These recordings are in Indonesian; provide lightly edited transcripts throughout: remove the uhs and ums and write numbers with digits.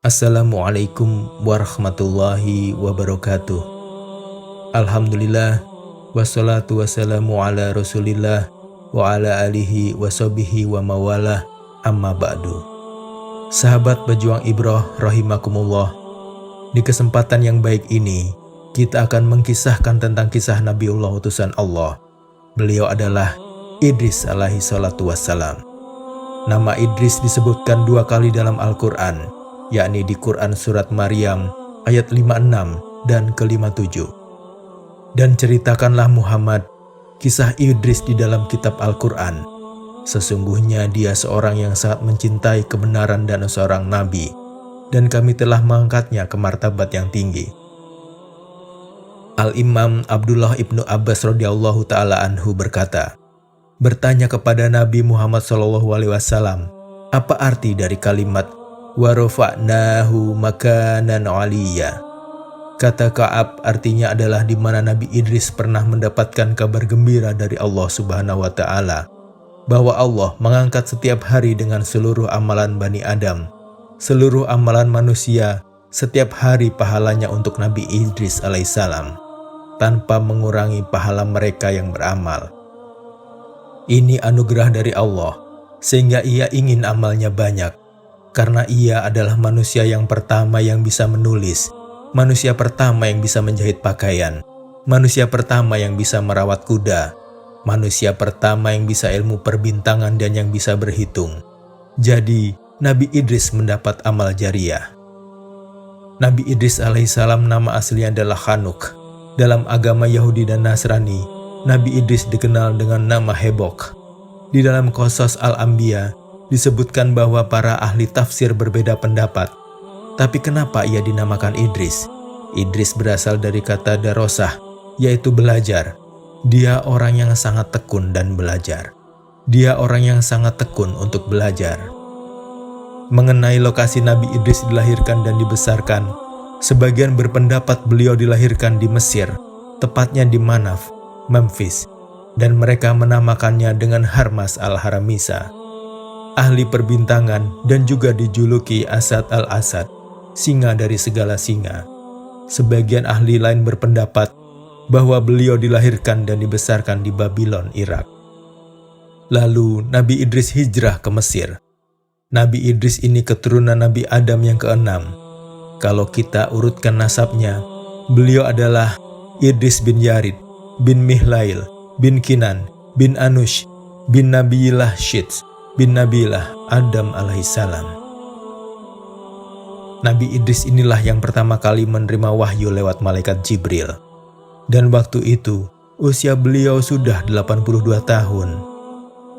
Assalamualaikum warahmatullahi wabarakatuh. Alhamdulillah, wassalatu wassalamu ala rasulillah wa ala alihi wa sahbihi wa mawalah, amma ba'du. Sahabat pejuang Ibrah rahimakumullah, di kesempatan yang baik ini kita akan mengkisahkan tentang kisah Nabiullah utusan Allah. Beliau adalah Idris alaihi salatu wassalam. Nama Idris disebutkan 2 kali dalam Al-Quran, yakni di Quran Surat Maryam ayat 56 dan ke-57. Dan ceritakanlah Muhammad kisah Idris di dalam kitab Al-Quran. Sesungguhnya dia seorang yang sangat mencintai kebenaran dan seorang nabi, dan kami telah mengangkatnya ke martabat yang tinggi. Al-Imam Abdullah ibnu Abbas radhiyallahu ta'ala anhu berkata, bertanya kepada Nabi Muhammad SAW, apa arti dari kalimat wa rafa'nahu makanan 'aliyya? Kata Ka'ab artinya adalah di mana Nabi Idris pernah mendapatkan kabar gembira dari Allah Subhanahu wa taala bahwa Allah mengangkat setiap hari dengan seluruh amalan Bani Adam, seluruh amalan manusia, setiap hari pahalanya untuk Nabi Idris alaihissalam tanpa mengurangi pahala mereka yang beramal. Ini anugerah dari Allah sehingga ia ingin amalnya banyak. Karena ia adalah manusia yang pertama yang bisa menulis, manusia pertama yang bisa menjahit pakaian, manusia pertama yang bisa merawat kuda, manusia pertama yang bisa ilmu perbintangan dan yang bisa berhitung. Jadi, Nabi Idris mendapat amal jariah. Nabi Idris alaihissalam nama aslinya adalah Hanuk. Dalam agama Yahudi dan Nasrani, Nabi Idris dikenal dengan nama Hebok. Di dalam Qasas Al-Anbiya, disebutkan bahwa para ahli tafsir berbeda pendapat. Tapi kenapa ia dinamakan Idris? Idris berasal dari kata darosah, yaitu belajar. Dia orang yang sangat tekun dan belajar. Dia orang yang sangat tekun untuk belajar. Mengenai lokasi Nabi Idris dilahirkan dan dibesarkan, sebagian berpendapat beliau dilahirkan di Mesir, tepatnya di Manaf, Memphis, dan mereka menamakannya dengan Harmas al-Haramisa, ahli perbintangan dan juga dijuluki Asad al-Asad, singa dari segala singa. Sebagian ahli lain berpendapat bahwa beliau dilahirkan dan dibesarkan di Babylon, Irak. Lalu Nabi Idris hijrah ke Mesir. Nabi Idris ini keturunan Nabi Adam yang ke-6. Kalau kita urutkan nasabnya, beliau adalah Idris bin Yarid, bin Mihlail, bin Kinan, bin Anush, bin Nabiyillah Syits, bin Nabilah Adam alaihissalam. Nabi Idris inilah yang pertama kali menerima wahyu lewat malaikat Jibril. Dan waktu itu, usia beliau sudah 82 tahun.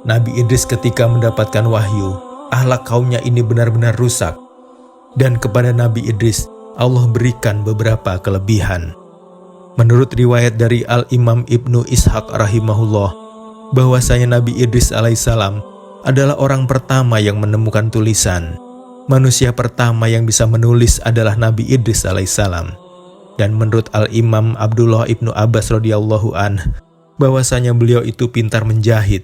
Nabi Idris ketika mendapatkan wahyu, akhlak kaumnya ini benar-benar rusak. Dan kepada Nabi Idris, Allah berikan beberapa kelebihan. Menurut riwayat dari Al-Imam Ibnu Ishaq rahimahullah, bahwasanya Nabi Idris alaihissalam adalah orang pertama yang menemukan tulisan. Manusia pertama yang bisa menulis adalah Nabi Idris alaihissalam. Dan menurut Al-Imam Abdullah ibnu Abbas radhiyallahu anh, bahwasanya beliau itu pintar menjahit.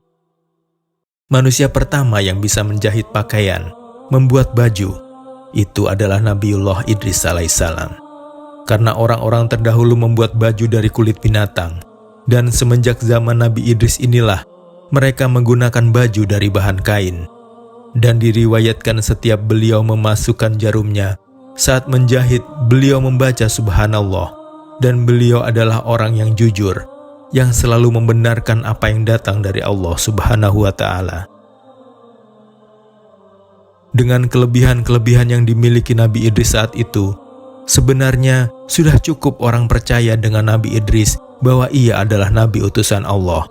Manusia pertama yang bisa menjahit pakaian, membuat baju, itu adalah Nabiullah Idris alaihissalam. Karena orang-orang terdahulu membuat baju dari kulit binatang, dan semenjak zaman Nabi Idris inilah mereka menggunakan baju dari bahan kain. Dan diriwayatkan setiap beliau memasukkan jarumnya, saat menjahit beliau membaca subhanallah. Dan beliau adalah orang yang jujur, yang selalu membenarkan apa yang datang dari Allah Subhanahu wa ta'ala. Dengan kelebihan-kelebihan yang dimiliki Nabi Idris saat itu, sebenarnya sudah cukup orang percaya dengan Nabi Idris bahwa ia adalah Nabi utusan Allah.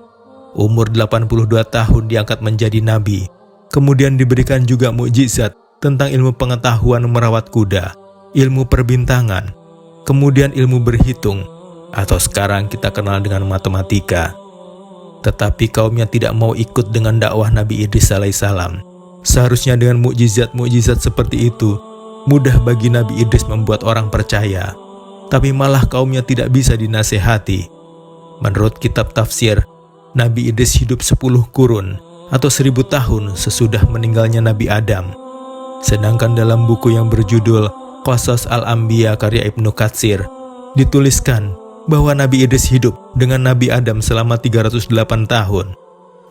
Umur 82 tahun diangkat menjadi nabi. Kemudian diberikan juga mukjizat tentang ilmu pengetahuan merawat kuda, ilmu perbintangan, kemudian ilmu berhitung, atau sekarang kita kenal dengan matematika. Tetapi kaumnya tidak mau ikut dengan dakwah Nabi Idris alaihissalam. Seharusnya dengan mukjizat-mukjizat seperti itu, mudah bagi Nabi Idris membuat orang percaya. Tapi malah kaumnya tidak bisa dinasehati. Menurut kitab tafsir, Nabi Idris hidup 10 kurun atau 1000 tahun sesudah meninggalnya Nabi Adam. Sedangkan dalam buku yang berjudul Qasas Al-Anbiya karya Ibnu Katsir dituliskan bahwa Nabi Idris hidup dengan Nabi Adam selama 308 tahun.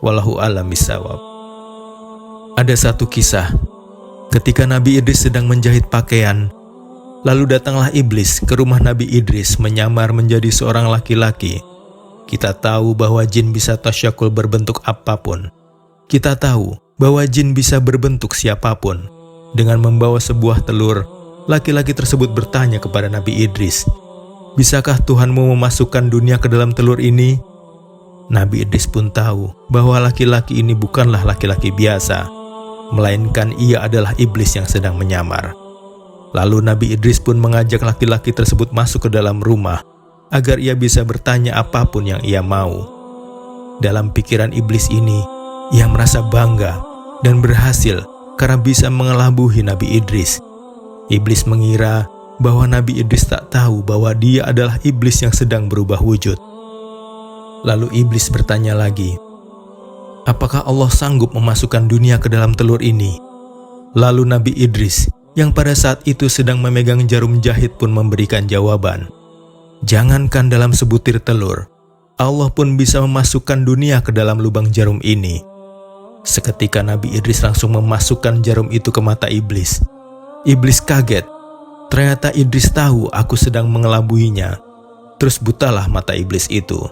Wallahu a'lam bishawab. Ada satu kisah, ketika Nabi Idris sedang menjahit pakaian, lalu datanglah iblis ke rumah Nabi Idris menyamar menjadi seorang laki-laki. Kita tahu bahwa jin bisa tasyakul berbentuk apapun. Kita tahu bahwa jin bisa berbentuk siapapun. Dengan membawa sebuah telur, laki-laki tersebut bertanya kepada Nabi Idris, "Bisakah Tuhanmu memasukkan dunia ke dalam telur ini?" Nabi Idris pun tahu bahwa laki-laki ini bukanlah laki-laki biasa, melainkan ia adalah iblis yang sedang menyamar. Lalu Nabi Idris pun mengajak laki-laki tersebut masuk ke dalam rumah agar ia bisa bertanya apapun yang ia mau. Dalam pikiran iblis ini, ia merasa bangga dan berhasil karena bisa mengelabuhi Nabi Idris. Iblis mengira bahwa Nabi Idris tak tahu bahwa dia adalah iblis yang sedang berubah wujud. Lalu iblis bertanya lagi, "Apakah Allah sanggup memasukkan dunia ke dalam telur ini?" Lalu Nabi Idris yang pada saat itu sedang memegang jarum jahit pun memberikan jawaban, "Jangankan dalam sebutir telur, Allah pun bisa memasukkan dunia ke dalam lubang jarum ini." Seketika Nabi Idris langsung memasukkan jarum itu ke mata iblis. Iblis kaget. Ternyata Idris tahu aku sedang mengelabuinya. Terus butalah mata iblis itu.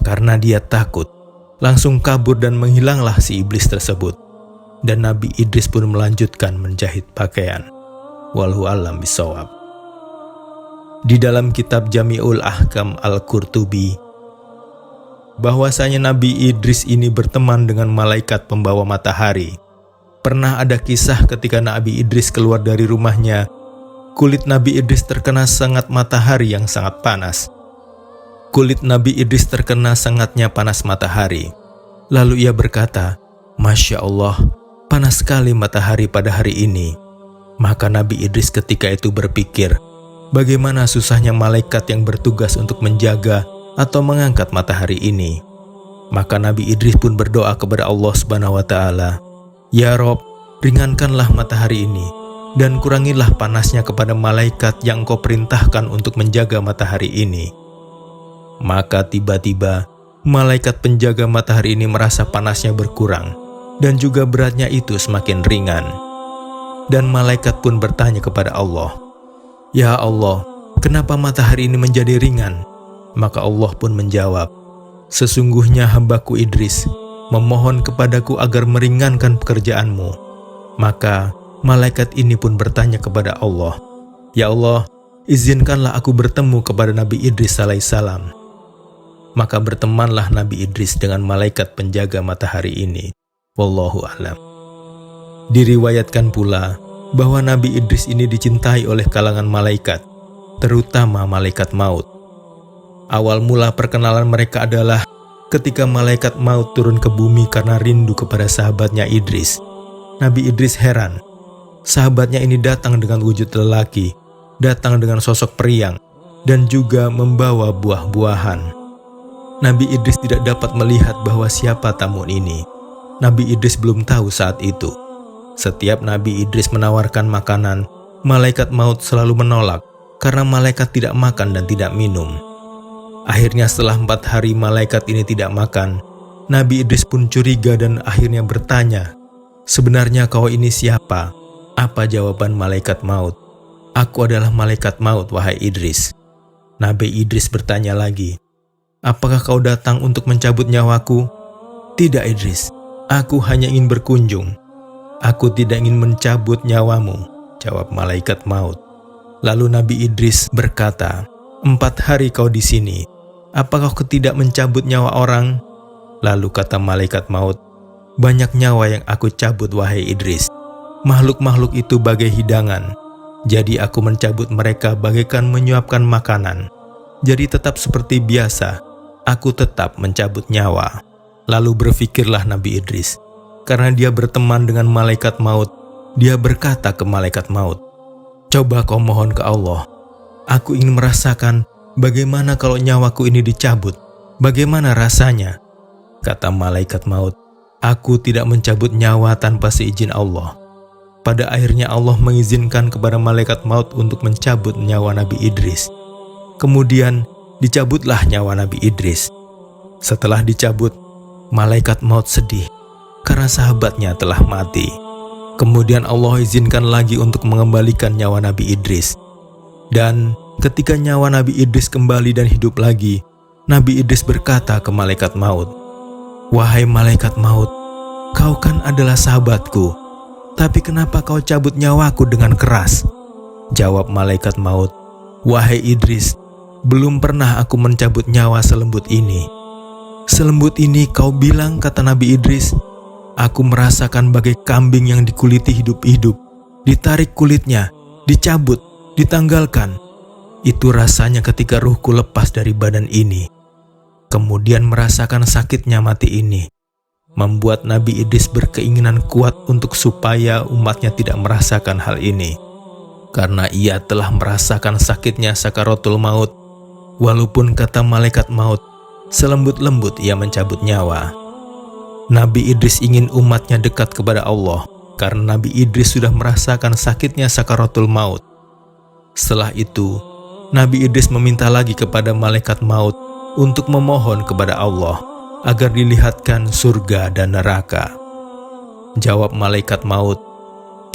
Karena dia takut, langsung kabur dan menghilanglah si iblis tersebut. Dan Nabi Idris pun melanjutkan menjahit pakaian. Wallahu a'lam bishawab. Di dalam kitab Jami'ul Ahkam Al-Qurtubi, bahwasanya Nabi Idris ini berteman dengan malaikat pembawa matahari. Pernah ada kisah ketika Nabi Idris keluar dari rumahnya, kulit Nabi Idris terkena sangat matahari yang sangat panas. Kulit Nabi Idris terkena sangatnya panas matahari. Lalu ia berkata, "Masya Allah, panas sekali matahari pada hari ini." Maka Nabi Idris ketika itu berpikir, bagaimana susahnya malaikat yang bertugas untuk menjaga atau mengangkat matahari ini. Maka Nabi Idris pun berdoa kepada Allah Subhanahu wa Ta'ala, "Ya Rob, ringankanlah matahari ini dan kurangilah panasnya kepada malaikat yang Engkau perintahkan untuk menjaga matahari ini." Maka tiba-tiba malaikat penjaga matahari ini merasa panasnya berkurang dan juga beratnya itu semakin ringan. Dan malaikat pun bertanya kepada Allah, "Ya Allah, kenapa matahari ini menjadi ringan?" Maka Allah pun menjawab, "Sesungguhnya hambaku Idris memohon kepadaku agar meringankan pekerjaanmu." Maka malaikat ini pun bertanya kepada Allah, "Ya Allah, izinkanlah aku bertemu kepada Nabi Idris alaihissalam." Maka bertemanlah Nabi Idris dengan malaikat penjaga matahari ini. Wallahu a'lam. Diriwayatkan pula bahwa Nabi Idris ini dicintai oleh kalangan malaikat, terutama malaikat maut. Awal mula perkenalan mereka adalah ketika malaikat maut turun ke bumi karena rindu kepada sahabatnya Idris. Nabi Idris heran. Sahabatnya ini datang dengan wujud lelaki, datang dengan sosok periang, dan juga membawa buah-buahan. Nabi Idris tidak dapat melihat bahwa siapa tamu ini. Nabi Idris belum tahu saat itu. Setiap Nabi Idris menawarkan makanan, malaikat maut selalu menolak karena malaikat tidak makan dan tidak minum. Akhirnya setelah 4 hari malaikat ini tidak makan, Nabi Idris pun curiga dan akhirnya bertanya, "Sebenarnya kau ini siapa?" Apa jawaban malaikat maut? "Aku adalah malaikat maut, wahai Idris." Nabi Idris bertanya lagi, "Apakah kau datang untuk mencabut nyawaku?" "Tidak Idris, aku hanya ingin berkunjung." "Aku tidak ingin mencabut nyawamu," jawab malaikat maut. Lalu Nabi Idris berkata, 4 hari kau di sini, apakah kau tidak mencabut nyawa orang?" Lalu kata malaikat maut, "Banyak nyawa yang aku cabut wahai Idris. Makhluk-makhluk itu bagai hidangan. Jadi aku mencabut mereka bagaikan menyuapkan makanan. Jadi tetap seperti biasa, aku tetap mencabut nyawa." Lalu berfikirlah Nabi Idris. Karena dia berteman dengan malaikat maut, dia berkata ke malaikat maut, "Coba kau mohon ke Allah. Aku ingin merasakan bagaimana kalau nyawaku ini dicabut. Bagaimana rasanya?" Kata malaikat maut, "Aku tidak mencabut nyawa tanpa seizin Allah. pada akhirnya Allah mengizinkan kepada malaikat maut untuk mencabut nyawa Nabi Idris. Kemudian dicabutlah nyawa Nabi Idris. Setelah dicabut, malaikat maut sedih karena sahabatnya telah mati. Kemudian Allah izinkan lagi untuk mengembalikan nyawa Nabi Idris. Dan ketika nyawa Nabi Idris kembali dan hidup lagi, Nabi Idris berkata ke malaikat maut, "Wahai malaikat maut, kau kan adalah sahabatku, tapi kenapa kau cabut nyawaku dengan keras?" Jawab malaikat maut, "Wahai Idris, belum pernah aku mencabut nyawa selembut ini." "Selembut ini kau bilang," kata Nabi Idris, "aku merasakan bagai kambing yang dikuliti hidup-hidup, ditarik kulitnya, dicabut, ditanggalkan. Itu rasanya ketika ruhku lepas dari badan ini." Kemudian merasakan sakitnya mati ini membuat Nabi Idris berkeinginan kuat untuk supaya umatnya tidak merasakan hal ini. Karena ia telah merasakan sakitnya sakaratul maut, walaupun kata malaikat maut, selembut-lembut ia mencabut nyawa. Nabi Idris ingin umatnya dekat kepada Allah, karena Nabi Idris sudah merasakan sakitnya sakaratul maut. Setelah itu, Nabi Idris meminta lagi kepada malaikat maut untuk memohon kepada Allah agar dilihatkan surga dan neraka. Jawab malaikat maut,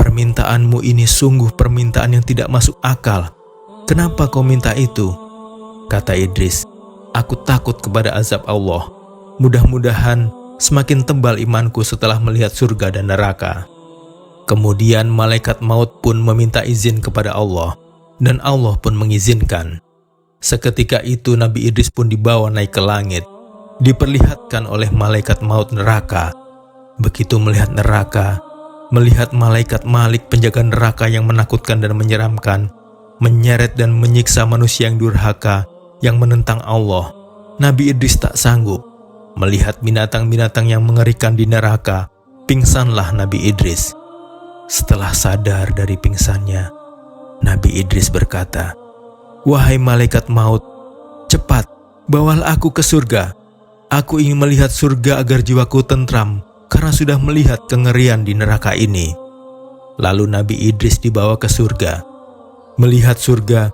"Permintaanmu ini sungguh permintaan yang tidak masuk akal. Kenapa kau minta itu?" Kata Idris, "Aku takut kepada azab Allah. Mudah-mudahan semakin tebal imanku setelah melihat surga dan neraka." Kemudian malaikat maut pun meminta izin kepada Allah, dan Allah pun mengizinkan. Seketika itu Nabi Idris pun dibawa naik ke langit, diperlihatkan oleh malaikat maut neraka. Begitu melihat neraka, melihat malaikat Malik penjaga neraka yang menakutkan dan menyeramkan, menyeret dan menyiksa manusia yang durhaka, yang menentang Allah, Nabi Idris tak sanggup. Melihat binatang-binatang yang mengerikan di neraka, pingsanlah Nabi Idris. Setelah sadar dari pingsannya, Nabi Idris berkata, "Wahai malaikat maut, cepat, bawalah aku ke surga. Aku ingin melihat surga agar jiwaku tentram, karena sudah melihat kengerian di neraka ini." Lalu Nabi Idris dibawa ke surga. Melihat surga,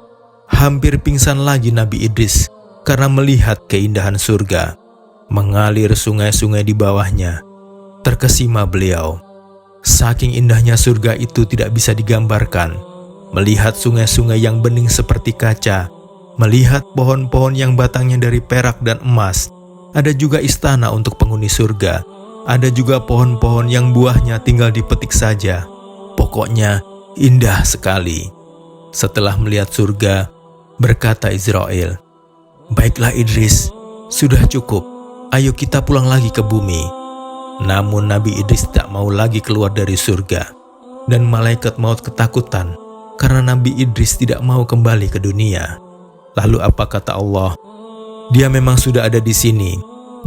hampir pingsan lagi Nabi Idris karena melihat keindahan surga. Mengalir sungai-sungai di bawahnya. Terkesima beliau. Saking indahnya surga itu tidak bisa digambarkan. Melihat sungai-sungai yang bening seperti kaca, melihat pohon-pohon yang batangnya dari perak dan emas. Ada juga istana untuk penghuni surga. Ada juga pohon-pohon yang buahnya tinggal dipetik saja. Pokoknya indah sekali. Setelah melihat surga, berkata Israel, "Baiklah Idris, sudah cukup. Ayo kita pulang lagi ke bumi." Namun Nabi Idris tak mau lagi keluar dari surga. Dan malaikat maut ketakutan karena Nabi Idris tidak mau kembali ke dunia. Lalu apa kata Allah? Dia memang sudah ada di sini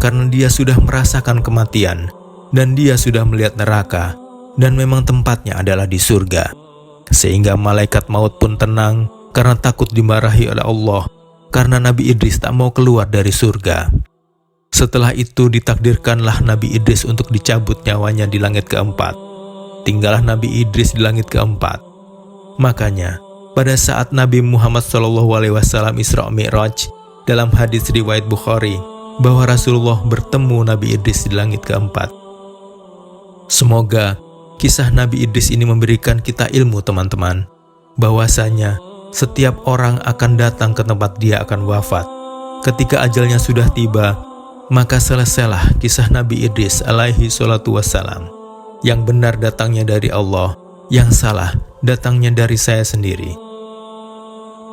karena dia sudah merasakan kematian dan dia sudah melihat neraka dan memang tempatnya adalah di surga. Sehingga malaikat maut pun tenang karena takut dimarahi oleh Allah karena Nabi Idris tak mau keluar dari surga. Setelah itu ditakdirkanlah Nabi Idris untuk dicabut nyawanya di langit keempat. Tinggallah Nabi Idris di langit keempat. Makanya, pada saat Nabi Muhammad SAW Isra Mi'raj, dalam hadis riwayat Bukhari, bahwa Rasulullah bertemu Nabi Idris di langit keempat. Semoga kisah Nabi Idris ini memberikan kita ilmu teman-teman, bahwasanya setiap orang akan datang ke tempat dia akan wafat. Ketika ajalnya sudah tiba, maka selesailah kisah Nabi Idris alaihi salatu wassalam. Yang benar datangnya dari Allah, yang salah datangnya dari saya sendiri.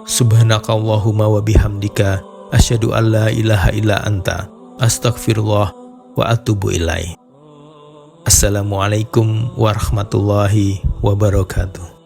Subhanakallahumma wa bihamdika, asyhadu an la ilaha illa anta, astaghfirullah wa atubu ilaih. Assalamualaikum warahmatullahi wabarakatuh.